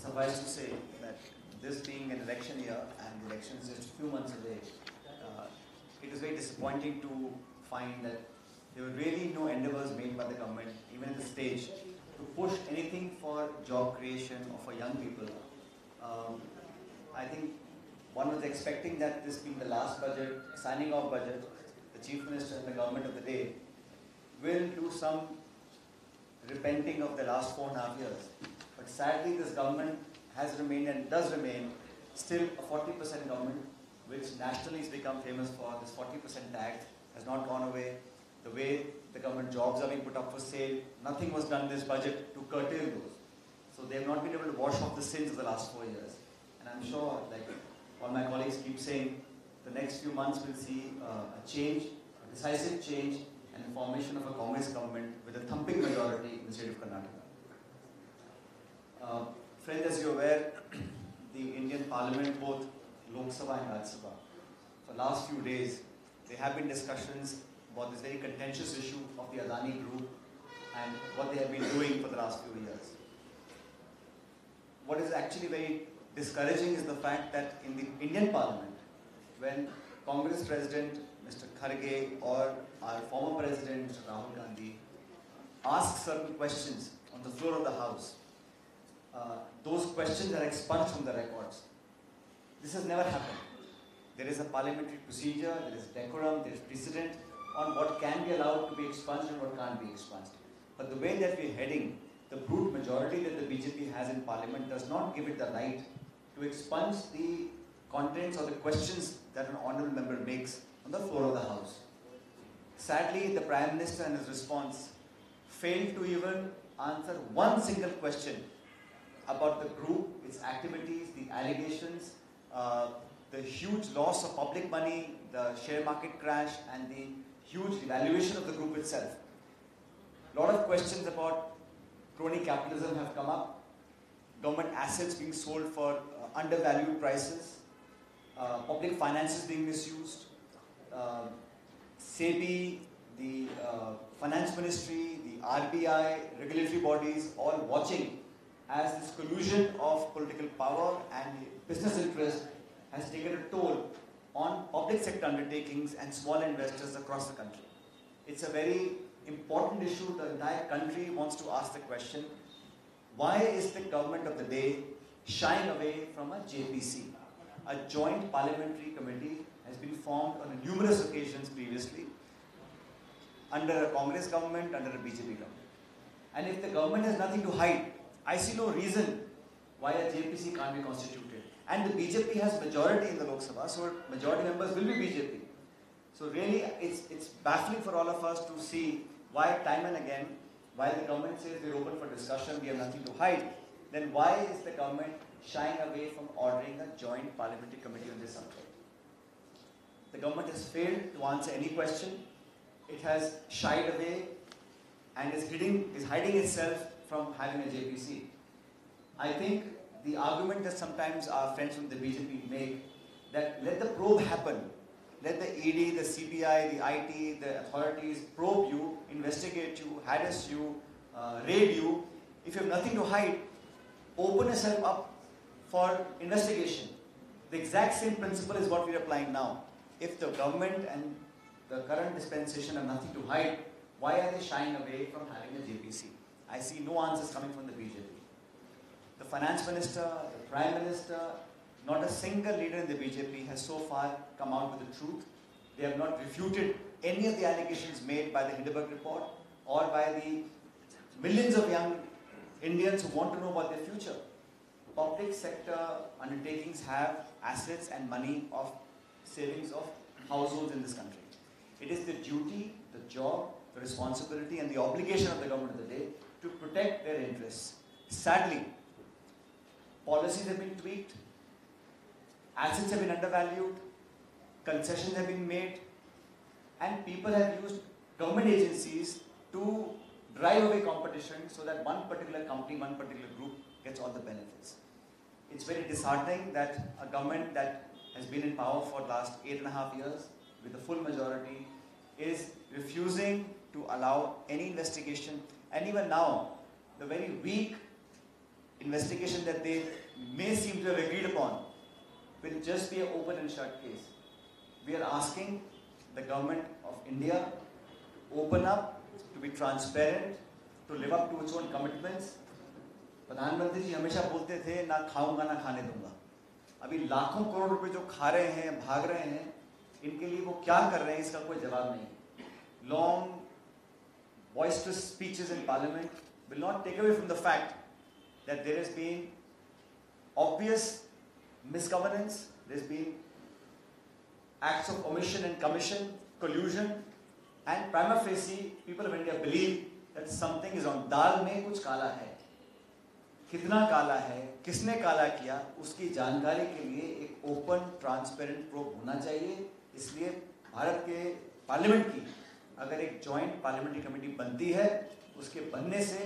suffice to say that this being an election year and the election is just a few months away, it is very disappointing to find that there were really no endeavors made by the government, even at the stage, to push anything for job creation or for young people. I think one was expecting that this being the last budget, signing off budget, the Chief Minister and the government of the day will do some repenting of the last 4.5 years. But sadly, this government has remained and does remain still a 40% government, which nationally has become famous for. This 40% tax has not gone away. The way the government jobs are being put up for sale, nothing was done in this budget to curtail those. So they have not been able to wash off the sins of the last 4 years. And I'm sure, like all my colleagues keep saying, the next few months will see a change, a decisive change, and the formation of a Congress government with a thumping majority in the state of Karnataka. Friends, as you're aware, the Indian Parliament, both Lok Sabha and Rajya Sabha, for the last few days, there have been discussions about this very contentious issue of the Adani Group and what they have been doing for the last few years. What is actually very discouraging is the fact that in the Indian Parliament, when Congress President Mr. Kharge or our former President Mr. Rahul Gandhi asks certain questions on the floor of the House, those questions are expunged from the records. This has never happened. There is a parliamentary procedure, there is decorum, there is precedent on what can be allowed to be expunged and what can't be expunged. But the way that we're heading, the brute majority that the BJP has in Parliament does not give it the right to expunge the contents or the questions that an honourable member makes on the floor of the House. Sadly, the Prime Minister in his response failed to even answer one single question about the group, its activities, the allegations, the huge loss of public money, the share market crash, and the huge devaluation of the group itself. A lot of questions about crony capitalism have come up, government assets being sold for undervalued prices, public finances being misused, SEBI, the Finance Ministry, the RBI, regulatory bodies all watching as this collusion of political power and business interest has taken a toll on public sector undertakings and small investors across the country. It's a very important issue. The entire country wants to ask the question, why is the government of the day shying away from a JPC? A joint parliamentary committee has been formed on numerous occasions previously under a Congress government, under a BJP government. And if the government has nothing to hide, I see no reason why a JPC can't be constituted. And the BJP has majority in the Lok Sabha, so majority members will be BJP. So really, it's baffling for all of us to see why time and again, while the government says we're open for discussion, we have nothing to hide, then why is the government shying away from ordering a joint parliamentary committee on this subject? The government has failed to answer any question. It has shied away and is hiding itself from having a JPC. I think the argument that sometimes our friends from the BJP make, that let the probe happen, let the ED, the CBI, the IT, the authorities probe you, investigate you, harass you, raid you. If you have nothing to hide, open yourself up for investigation. The exact same principle is what we are applying now. If the government and the current dispensation have nothing to hide, why are they shying away from having a JPC? I see no answers coming from the BJP. The Finance Minister, the Prime Minister, not a single leader in the BJP has so far come out with the truth. They have not refuted any of the allegations made by the Hindenburg report or by the millions of young Indians who want to know about their future. Public sector undertakings have assets and money of savings of households in this country. It is the duty, the job, the responsibility and the obligation of the government of the day to protect their interests. Sadly, policies have been tweaked, assets have been undervalued, concessions have been made, and people have used government agencies to drive away competition so that one particular company, one particular group gets all the benefits. It's very disheartening that a government that has been in power for the last 8.5 years with a full majority is refusing to allow any investigation, and even now the very weak investigation that they may seem to have agreed upon will just be an open and shut case. We are asking the government of India to open up, to be transparent, to live up to its own commitments. प्रधानमंत्री जी हमेशा बोलते थे ना खाऊंगा ना खाने दूंगा. अभी लाखों करोड़ रुपए जो खा रहे हैं, भाग रहे हैं, इनके लिए वो क्या कर रहे हैं इसका कोई जवाब नहीं. Long, boisterous speeches in Parliament will not take away from the fact that there has been obvious misgovernance, there's been acts of omission and commission, collusion, and prima facie, people of India believe that something is wrong. दाल में कुछ काला है. कितना काला है, किसने काला किया, उसकी जानकारी के लिए एक ओपन ट्रांसपेरेंट प्रोब होना चाहिए. इसलिए भारत के पार्लियामेंट की अगर एक जॉइंट पार्लियामेंट्री कमेटी बनती है, उसके बनने से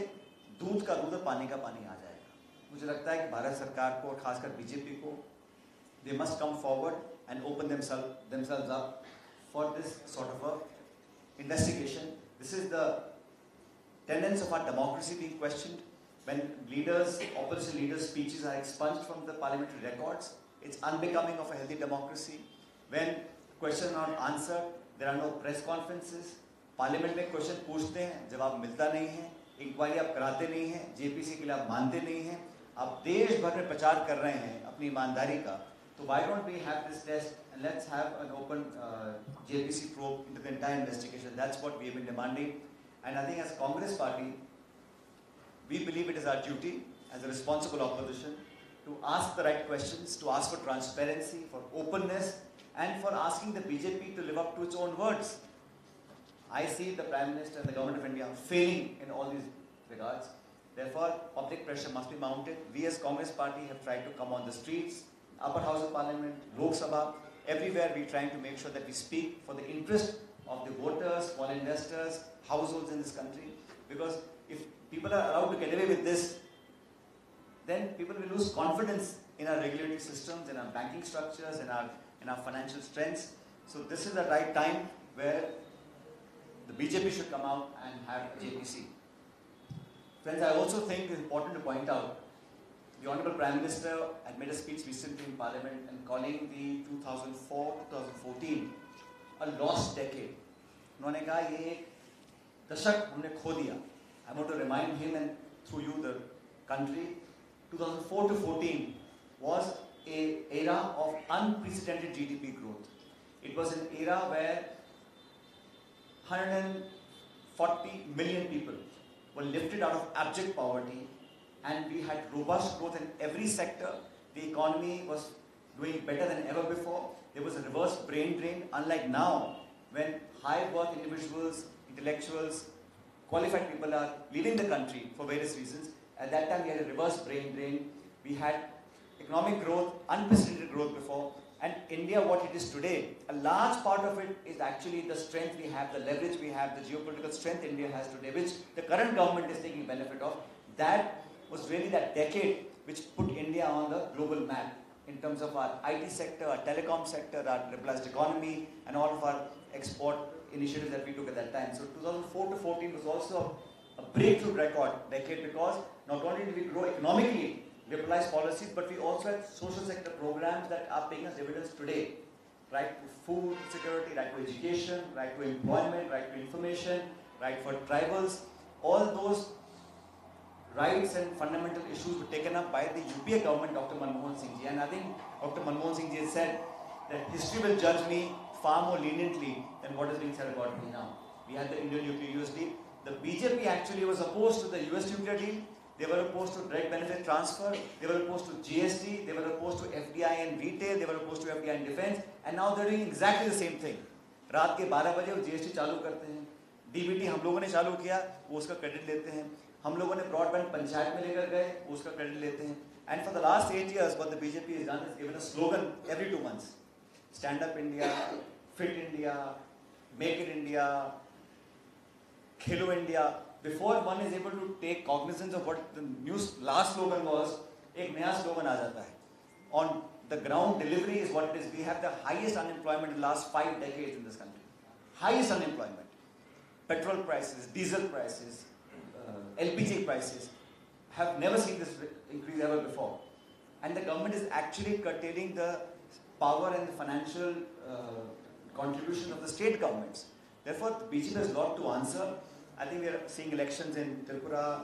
दूध का दूध और पानी का पानी आ जाएगा. मुझे लगता है कि भारत सरकार को और खासकर बीजेपी को they must come forward and open themselves up for this sort of a investigation. This is the tenets of our democracy being questioned. When leaders, opposition leaders' speeches are expunged from the parliamentary records, it's unbecoming of a healthy democracy. When questions are not answered, there are no press conferences. Parliament में question पूछते हैं, जवाब मिलता नहीं है. Inquiry आप कराते नहीं हैं, जेपीसी के लिए आप मानते नहीं हैं. आप देश भर में प्रचार कर रहे हैं अपनी ईमानदारी का. तो why don't we have this test and let's have an open JPC probe into the entire investigation. That's what we have been demanding. And I think as Congress party, we believe it is our duty as a responsible opposition to ask the right questions, to ask for transparency, for openness, and for asking the BJP to live up to its own words. I see the Prime Minister and the Government of India failing in all these regards. Therefore, public pressure must be mounted. We as Congress party have tried to come on the streets, upper house of parliament, Lok Sabha, everywhere we're trying to make sure that we speak for the interest of the voters, small investors, households in this country. Because if people are allowed to get away with this, then people will lose confidence in our regulatory systems, in our banking structures, in our financial strengths. So this is the right time where the BJP should come out and have a JPC. Friends, I also think it's important to point out, the Honorable Prime Minister had made a speech recently in Parliament and calling the 2004-2014 a lost decade. उन्होंने कहा ये एक दशक हमने खो दिया. I want to remind him and through you the country, 2004 to 14 was an era of unprecedented GDP growth. It was an era where 140 million people were lifted out of abject poverty, and we had robust growth in every sector. The economy was doing better than ever before. There was a reverse brain drain, unlike now, when high worth individuals, intellectuals, qualified people are leaving the country for various reasons. At that time, we had a reverse brain drain. We had economic growth, unprecedented growth before. And India, what it is today, a large part of it is actually the strength we have, the leverage we have, the geopolitical strength India has today, which the current government is taking benefit of. That was really that decade which put India on the global map in terms of our IT sector, our telecom sector, our liberalized economy, and all of our export initiatives that we took at that time. So 2004 to 14 was also a breakthrough record decade, because not only did we grow economically, liberalized policies, but we also had social sector programs that are paying us dividends today. Right to food security, right to education, right to employment, right to information, right for tribals. All those rights and fundamental issues were taken up by the UPA government, Dr. Manmohan Singh ji. And I think Dr. Manmohan Singh ji has said that history will judge me far more leniently than what is being said about me now. We had the Indian nuclear US deal. The BJP actually was opposed to the US nuclear deal. They were opposed to direct benefit transfer. They were opposed to GST. They were opposed to FDI in retail. They were opposed to FDI in defense. And now they're doing exactly the same thing. रात के 12 बजे वो GST चालू करते हैं. DBT हम लोगों ने चालू किया, वो उसका क्रेडिट लेते हैं. हम लोगों ने ब्रॉडबैंड पंचायत में लेकर गए, वो उसका क्रेडिट लेते हैं. And for the last 8 years, what the BJP has done is given a slogan every 2 months: Stand Up India, Fit India, Make it India, Khelo India. Before one is able to take cognizance of what the new last slogan was, एक नया slogan आ जाता है. On the ground, delivery is what it is. We have the highest unemployment in the last 5 decades in this country. Highest unemployment. Petrol prices, diesel prices, LPG prices have never seen this increase ever before. And the government is actually curtailing the power and the financial contribution of the state governments. Therefore, the BJP has a lot to answer. I think we are seeing elections in Tripura,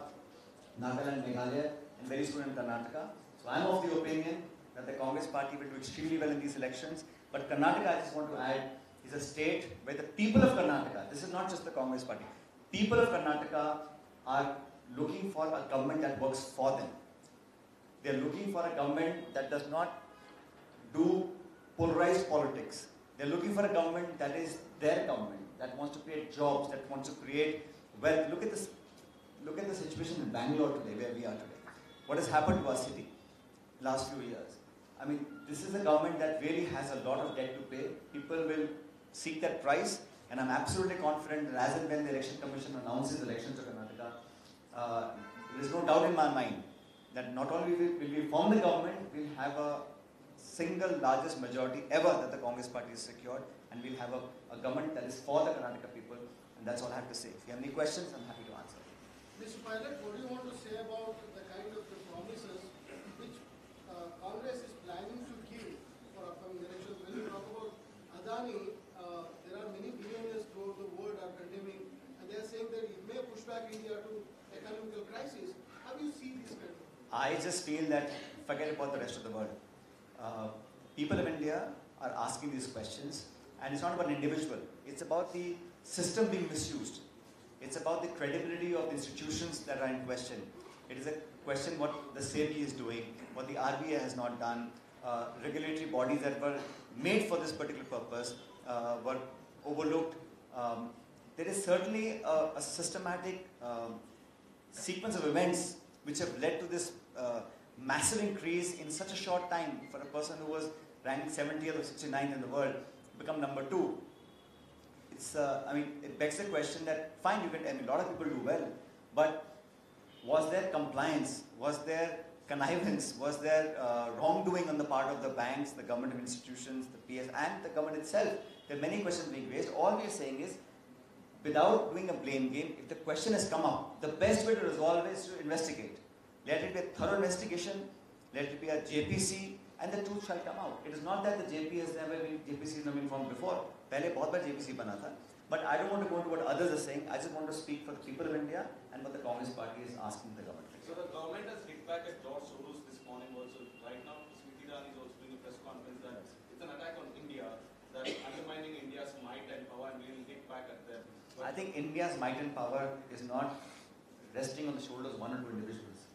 Nagaland, Meghalaya, and very soon in Karnataka. So I am of the opinion that the Congress party will do extremely well in these elections. But Karnataka, I just want to add, is a state where the people of Karnataka, this is not just the Congress party, people of Karnataka are looking for a government that works for them. They are looking for a government that does not do polarized politics. They are looking for a government that is their government, that wants to create jobs, that wants to create wealth. Look at this. Look at the situation in Bangalore today, where we are today. What has happened to our city last few years? I mean, this is a government that really has a lot of debt to pay. People will seek that price, and I'm absolutely confident that as and when the Election Commission announces elections to Karnataka, there is no doubt in my mind that not only will we form the government, we'll have a single largest majority ever that the Congress party has secured, and we'll have a government that is for the Karnataka people, and that's all I have to say. If you have any questions, I'm happy to answer. Mr. Pilot, what do you want to say about the kind of the promises which Congress is planning to give for upcoming elections? When you talk about Adani, there are many billionaires throughout the world are condemning, and they are saying that it may push back India to economical crisis. How do you see this kind of? I just feel that forget about the rest of the world. People of India are asking these questions, and it's not about an individual. It's about the system being misused. It's about the credibility of the institutions that are in question. It is a question what the SEBI is doing, what the RBI has not done. Regulatory bodies that were made for this particular purpose were overlooked. There is certainly a systematic sequence of events which have led to this massive increase in such a short time for a person who was ranked 70th or 69th in the world to become number 2. I mean, it begs the question that, fine, a lot of people do well, but was there compliance? Was there connivance? Was there wrongdoing on the part of the banks, the government institutions, the PS, and the government itself? There are many questions being raised. All we are saying is, without doing a blame game, if the question has come up, the best way to resolve it is to investigate. Let it be a thorough investigation, let it be a JPC, and the truth shall come out. It is not that the JPC has never been formed before. पहले बहुत बार JPC बना था. But I don't want to go into what others are saying. I just want to speak for the people of India and what the Congress party is asking the government. So the government has hit back at George Soros this morning also. Right now, Smriti Irani is also doing a press conference that it's an attack on India, that undermining India's might and power, and we will hit back at them. I think India's might and power is not resting on the shoulders of one or two individuals.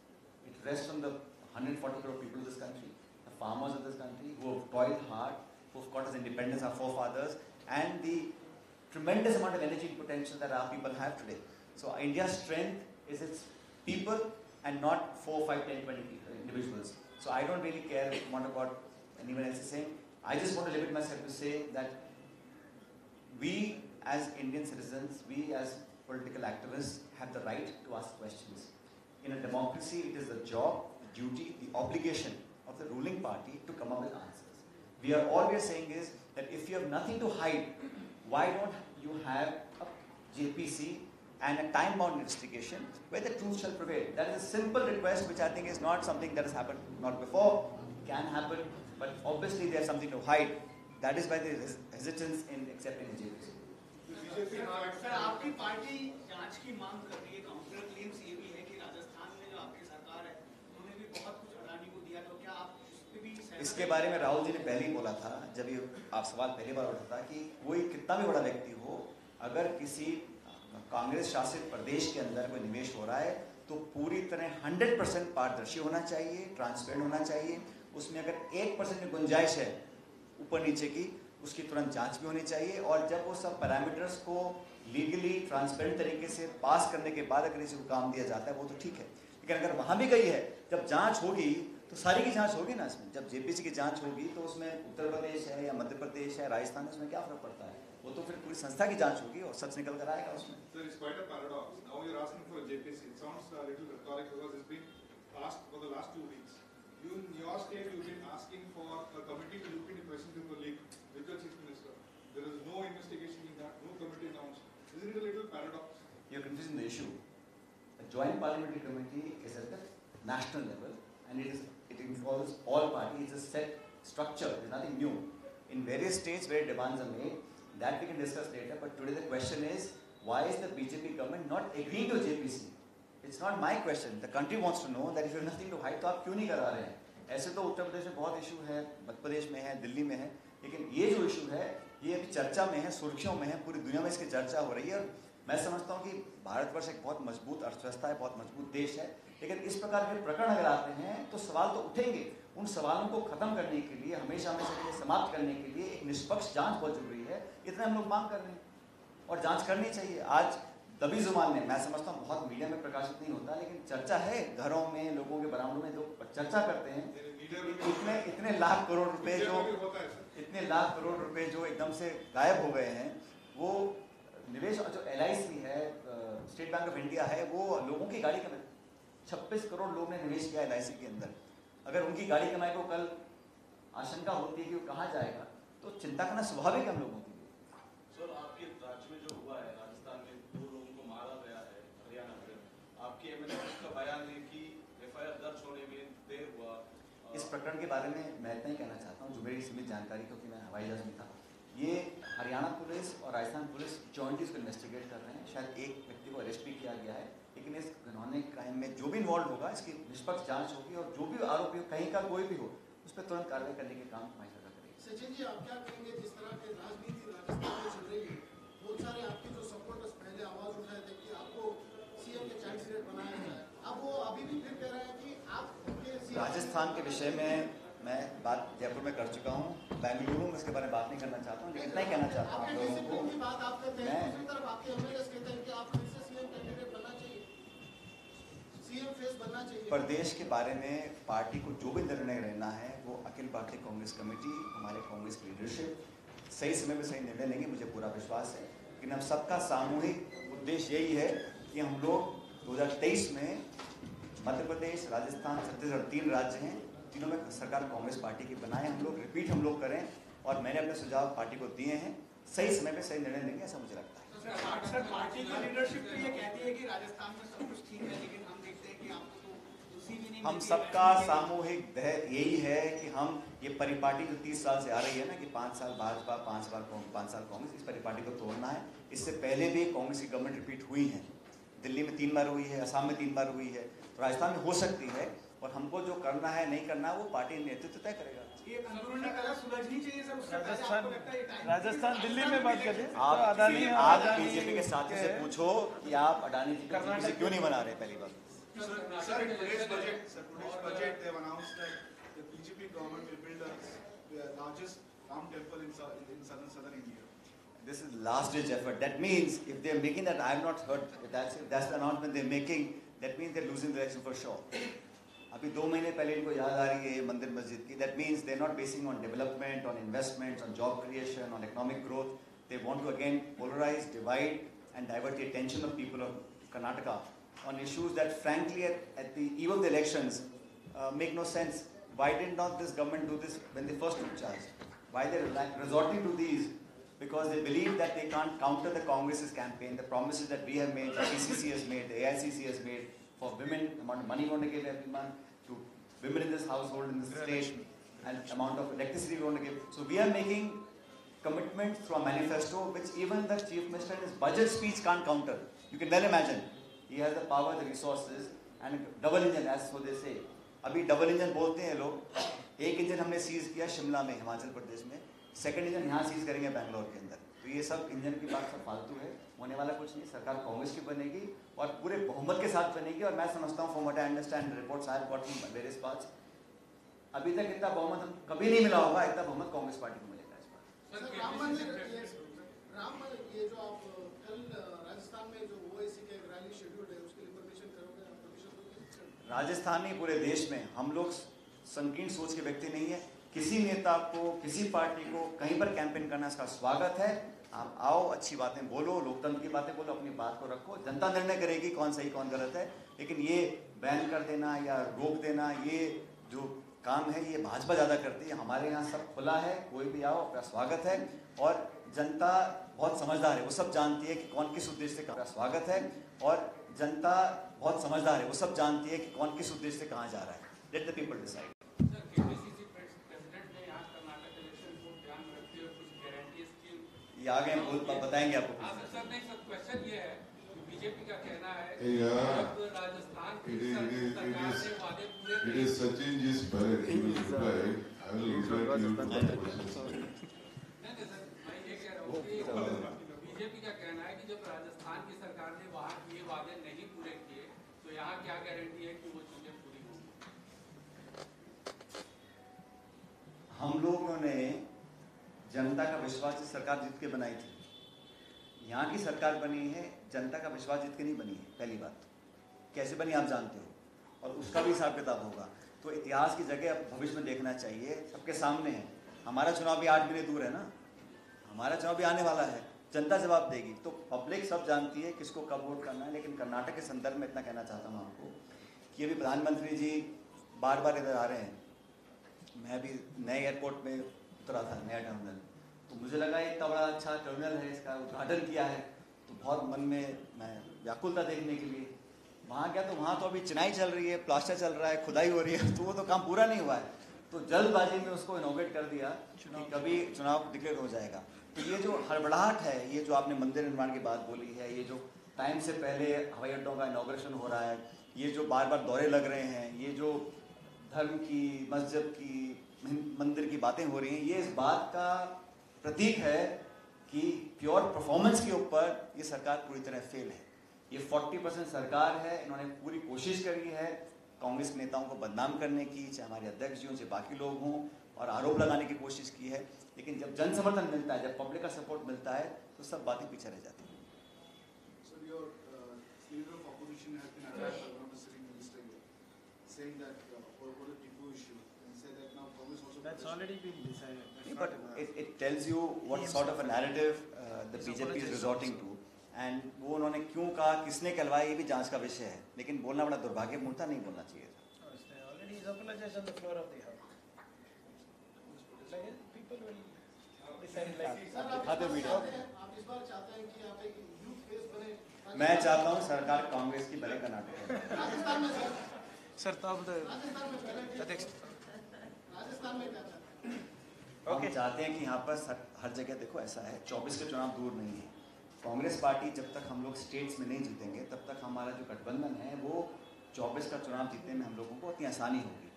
It rests on the 140 crore people of this country, the farmers of this country who have toiled hard, who have got us independence, our forefathers, and the tremendous amount of energy and potential that our people have today. So India's strength is its people and not 4, 5, 10, 20 individuals. So I don't really care what about anyone else is saying. I just want to limit myself to say that we as Indian citizens, we as political activists have the right to ask questions. In a democracy, it is the job, the duty, the obligation of the ruling party to come up with answers. All we are saying is that if you have nothing to hide, why don't you have a JPC and a time-bound investigation where the truth shall prevail? That is a simple request which I think is not something that has happened not before, can happen, but obviously there's something to hide. That is why there is hesitance in accepting the JPC. Sir आपकी party जांच की मांग कर रही है, counter claims ये भी है कि राजस्थान में जो आपकी सरकार है उन्होंने भी बहुत कुछ अडानी को दिया, तो क्या आप उस पे भी इसके बारे में राहुल जी ने पहले ही बोला था, जब ये आप सवाल पहली बार उठा था, कि कोई कितना भी बड़ा व्यक्ति हो, अगर किसी कांग्रेस शासित प्रदेश के अंदर कोई निवेश हो रहा है तो पूरी तरह 100% पारदर्शी होना चाहिए, ट्रांसपेरेंट होना चाहिए. उसमें अगर 1% की गुंजाइश है ऊपर नीचे की, उसकी तुरंत जांच भी होनी चाहिए. और जब वो सब पैरामीटर्स को लीगली ट्रांसपेरेंट तरीके से पास करने के बाद अगर किसी को काम दिया जाता है वो तो ठीक है. लेकिन अगर वहाँ भी गई है, जब जांच होगी तो सारी की जांच होगी ना. इसमें जब जेपीसी की जांच होगी तो उसमें उत्तर प्रदेश है या मध्य प्रदेश है, राजस्थान है, उसमें क्या फर्क पड़ता है? वो तो फिर पूरी संस्था की जांच होगी और सच निकल कर आएगा उसमें. Sir, it's quite a paradox. Now you're asking for a JPC. It sounds a little rhetoric because it's been asked for the last 2 weeks. You, in your state, you've been asking for a committee to look into questions in the league with the Chief Minister. There is no investigation in that, no committee announced. Isn't it a little paradox? You're confusing the issue. A joint parliamentary committee is at the national level, and it involves all parties. It's a set structure. There's nothing new. In various states where demands are made, that we can discuss later. But today the question is, why is the BJP government not agreeing to JPC? It's not my question. The country wants to know that if you have nothing to hide, तो आप क्यों नहीं करा रहे हैं? ऐसे तो उत्तर प्रदेश में बहुत इशू है, मध्य प्रदेश में है, दिल्ली में है, लेकिन ये जो इशू है ये अभी चर्चा में है, सुर्खियों में है, पूरी दुनिया में इसकी चर्चा हो रही है। और मैं समझता हूँ कि भारतवर्ष एक बहुत मजबूत अर्थव्यवस्था है, बहुत मजबूत देश है, लेकिन इस प्रकार के प्रकरण अगर आते हैं तो सवाल तो उठेंगे। उन सवालों को खत्म करने के लिए, हमेशा हमेशा के लिए समाप्त करने के लिए एक निष्पक्ष जांच बहुत जरूरी है। इतना हम लोग मांग कर रहे हैं और जांच करनी चाहिए। आज दबी जुबान में, मैं समझता हूँ बहुत मीडिया में प्रकाशित नहीं होता, लेकिन चर्चा है घरों में, लोगों के बरामदों में लोग चर्चा करते हैं। इतने लाख करोड़ रुपए जो एकदम से गायब हो गए हैं, वो निवेश जो LIC है, स्टेट बैंक ऑफ इंडिया है, वो लोगों की गाड़ी कमाई 26 करोड़ लोग ने निवेश किया LIC के अंदर। अगर उनकी गाड़ी कमाई को कल आशंका होती है कि वो कहाँ जाएगा, तो चिंता करना स्वाभाविक है हम लोगों के लिए। सर, आपके राज्य में जो हुआ है, राजस्थान में 2 लोगों को मारा गया है, हरियाणा में, आपके MLA का बयान है कि FIR दर्ज होने में देर हुआ। इस प्रकरण के बारे में मैं इतना ही कहना चाहता हूँ, जो मेरी सीमित जानकारी, क्योंकि मैं हवाई जहाज में था, ये हरियाणा पुलिस और राजस्थान पुलिस जॉइंटली इसको इन्वेस्टिगेट कर रहे हैं। शायद एक व्यक्ति को अरेस्ट भी किया गया है, लेकिन इस घिनौने क्राइम में जो भी इन्वॉल्व होगा, इसकी निष्पक्ष जांच होगी और जो भी आरोपी हो, कहीं का कोई भी हो, उस पर तुरंत कार्रवाई करने के काम हमारी सरकार करेगी। सचिन जी, आप क्या कहेंगे, जिस तरह की राजनीति राजस्थान में चल रही है, बहुत सारे आपके जो सपोर्टर्स पहले आवाज उठाए थे कि आपको CM के कैंडिडेट बनाया जाए, अब वो अभी भी फिर कह रहे हैं कि आप राजस्थान के विषय में मैं बात जयपुर में कर चुका हूँ, बेंगलुरु में इसके बारे में बात नहीं करना चाहता हूँ, लेकिन इतना ही कहना चाहता हूँ आप लोगों को। प्रदेश के बारे में पार्टी को जो भी निर्णय लेना है, वो अखिल भारतीय कांग्रेस कमेटी, हमारे कांग्रेस की लीडरशिप सही समय में सही निर्णय लेंगे, मुझे पूरा विश्वास है। लेकिन हम सबका सामूहिक उद्देश्य यही है कि हम लोग 2023 में मध्य प्रदेश, राजस्थान, छत्तीसगढ़ 3 राज्य हैं, तीनों में सरकार कांग्रेस पार्टी की बनाए, हम लोग रिपीट हम लोग करें, और मैंने अपने सुझाव पार्टी को दिए हैं। सही समय पे सही निर्णय लेंगे, ऐसा मुझे लगता है। सर, पार्टी की लीडरशिप तो ये कहती है कि राजस्थान में सब कुछ ठीक है, लेकिन हम देखते हैं कि आपको तो उसी भी नहीं। हम सबका सामूहिक ध्येय यही है कि हम ये परिपाटी जो 30 साल से आ रही है ना, कि 5 साल भाजपा, 5 साल कांग्रेस, इस परिपाटी को तोड़ना है। इससे पहले भी कांग्रेस की गवर्नमेंट रिपीट हुई है, दिल्ली में 3 बार हुई है, असम में 3 बार हुई है, तो राजस्थान में हो सकती है। और हमको जो करना है नहीं करना है वो पार्टी नेतृत्व तय करेगा। राजस्थान दिल्ली में बात करें, आप बीजेपी के साथियों से पूछो कि आप अडानी जी को से क्यों नहीं बना रहे। पहली बात, Sir, in today's budget, they have announced that the BJP government will build the largest Ram temple in southern India. This is last ditch effort. That means if they are making that, I have not heard. That's the announcement they are making. That means they are losing the election for sure. अभी 2 महीने पहले इनको याद आ रही है मंदिर मस्जिद की. That means they are not basing on development, on investments, on job creation, on economic growth. They want to again polarize, divide, and divert the attention of people of Karnataka on issues that, frankly, at the eve of the elections, make no sense. Why did not this government do this when they first took charge? Why they are resorting to these? Because they believe that they can't counter the Congress's campaign, the promises that we have made, the PCC has made, the AICC has made for women, the amount of money we want to give every month to women in this household, in this state, and amount of electricity we want to give. So we are making commitments through a manifesto which even the Chief Minister in his budget speech can't counter. You can well imagine. He has the power, the resources, and double engine, as so they say. अभी double engine बोलते हैं लोग. एक engine हमने seize किया शिमला में, हिमाचल प्रदेश में. Second engine यहाँ सीज करेंगे बेंगलोर के अंदर. तो ये सब इंजन की बात सब फालतू है. होने वाला कुछ नहीं. सरकार कांग्रेस की बनेगी और पूरे बहुमत के साथ बनेगी. और मैं समझता हूँ, from what I understand reports I have got from various parts, अभी तक इतना बहुमत हम कभी नहीं मिला होगा, इतना बहुमत कांग्रेस पार्टी को मिलेगा इस बार. राम मंदिर, ये जो आप कल राजस्थान में जो ओवैसी का एक रैली शेड्यूल है, उसके लिए परमिशन करोगे, आप परमिशन दोगे? राजस्थान नहीं, पूरे देश में हम लोग संकीर्ण सोच के व्यक्ति नहीं है. किसी नेता को, किसी पार्टी को कहीं पर कैंपेन करना, इसका स्वागत है. आप आओ, अच्छी बातें बोलो, लोकतंत्र की बातें बोलो, अपनी बात को रखो. जनता निर्णय करेगी कौन सही कौन गलत है. लेकिन ये बैन कर देना या रोक देना, ये जो काम है ये भाजपा ज़्यादा करती है. हमारे यहाँ सब खुला है, कोई भी आओ, आपका स्वागत है. और जनता बहुत समझदार है, वो सब जानती है कि कौन किस उद्देश्य से का स्वागत है. और जनता बहुत बहुत समझदार है, वो सब जानती है कि कौन किस उद्देश्य से कहाँ जा रहा है। Let the people decide. ये आ गए बताएंगे आपको। क्वेश्चन ये है कि बीजेपी का कहना है जब राजस्थान की सरकार ने वादे पूरे It is Sachin ji's parade. He will reply. I will reply to you to the questions. मैं ये कह रहा हूँ कि बीजेपी का कहना है कि जब राजस्थान की सरकार ने वहाँ किए वादे नहीं पूरे किए तो यहाँ क्या गारंटी है कि वो चीजें पूरी होंगी? हम लोगों ने जनता का विश्वास से सरकार जीत के बनाई थी। यहाँ की सरकार बनी है, जनता का विश्वास जीत के नहीं बनी है। पहली बात कैसे बनी आप जानते हो, और उसका भी हिसाब किताब होगा। तो इतिहास की जगह अब भविष्य में देखना चाहिए, सबके सामने है। हमारा चुनाव भी 8 महीने दूर है ना, हमारा चुनाव भी आने वाला है, जनता जवाब देगी। तो पब्लिक सब जानती है किसको कब वोट करना है। लेकिन कर्नाटक के संदर्भ में इतना कहना चाहता हूँ आपको कि अभी प्रधानमंत्री जी बार बार इधर आ रहे हैं। मैं भी नए एयरपोर्ट में उतरा था, नया टर्मिनल, तो मुझे लगा इतना बड़ा अच्छा टर्मिनल है, इसका उद्घाटन किया है, तो बहुत मन में मैं व्याकुल था देखने के लिए। वहाँ गया तो वहाँ तो अभी चिनाई चल रही है, प्लास्टर चल रहा है, खुदाई हो रही है, तो वो तो काम पूरा नहीं हुआ है। तो जल्दबाजी में उसको इनोवेट कर दिया कि कभी चुनाव डिक्लेयर हो जाएगा। तो ये जो हड़बड़ाहट है, ये जो आपने मंदिर निर्माण की बात बोली है, ये जो टाइम से पहले हवाई अड्डों का इनोग्रेशन हो रहा है, ये जो बार बार दौरे लग रहे हैं, ये जो धर्म की, मस्जिद की, मंदिर की बातें हो रही हैं, ये इस बात का प्रतीक है कि प्योर परफॉर्मेंस के ऊपर ये सरकार पूरी तरह फेल है। ये 40% सरकार है, इन्होंने पूरी कोशिश करी है कांग्रेस के नेताओं को बदनाम करने की, चाहे हमारे अध्यक्ष जी हों, चाहे बाकी लोग हों, और आरोप लगाने की कोशिश की है। लेकिन जब जन समर्थन मिलता है, जब पब्लिक का सपोर्ट मिलता है, तो सब बातें पीछे रह जाती हैं। So your leader of opposition has been attacked by one of the sitting minister here, saying that over the Tipu issue, and said that now Congress also. That's already been decided. But it tells you what sort of a narrative the BJP is resorting to, and वो उन्होंने क्यों कहा, किसने कहलवाया, ये भी जांच का विषय है। लेकिन बोलना बड़ा दुर्भाग्यपूर्ण था, नहीं बोलना चाहिए था। Already is apologized on the floor of the house. People will decide like. दिखाते वीडियो। आप इस बार चाहते हैं कि आप एक youth face बने। मैं चाहता हूँ सरकार कांग्रेस की बने कर्नाटक में। राजस्थान में sir, Sir, top the. Rajasthan में पहले राजस्थान में क्या चाहते हैं? हम चाहते हैं कि यहाँ पर हर जगह देखो ऐसा है, 24 के चुनाव दूर नहीं है। कांग्रेस पार्टी जब तक हम लोग स्टेट्स में नहीं जीतेंगे, तब तक हमारा जो गठबंधन है वो 24 का चुनाव जीतने में हम लोगों को इतनी आसानी होगी।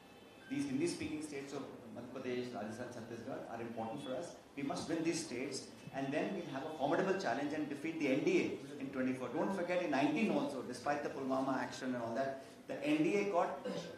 These Hindi speaking states of Madhya Pradesh, Rajasthan, Chhattisgarh are important for us. We must win these states and then we'll have a formidable challenge and defeat the NDA in 24. Don't forget in 19 also, despite the Pulwama action and all that, the NDA got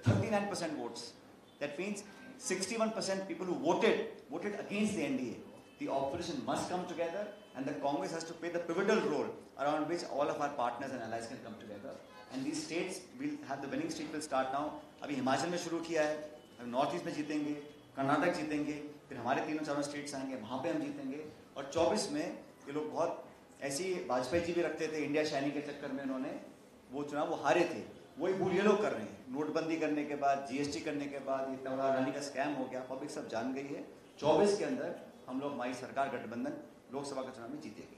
39% votes. That means 61% people who voted against the NDA. The opposition must come together and the Congress has to play the pivotal role around which all of our partners and allies can come together. And these states will have the winning streak will start now. अभी हिमाचल में शुरू किया है, अभी north east में जीतेंगे, कर्नाटक जीतेंगे, फिर हमारे 3-4 स्टेट्स आएंगे, वहाँ पे हम जीतेंगे। और 24 में ये लोग बहुत ऐसी, वाजपेयी जी भी रखते थे, इंडिया शाइनिंग के चक्कर में उन्होंने वो चुनाव वो हारे थे, वही भूल ये लोग कर रहे हैं। नोटबंदी करने के बाद, GST करने के बाद इतना बड़ा रानी का स्कैम हो गया, पब्लिक सब जान गई है। 24 के अंदर हम लोग, हमारी सरकार गठबंधन लोकसभा का चुनाव में जीतेगी।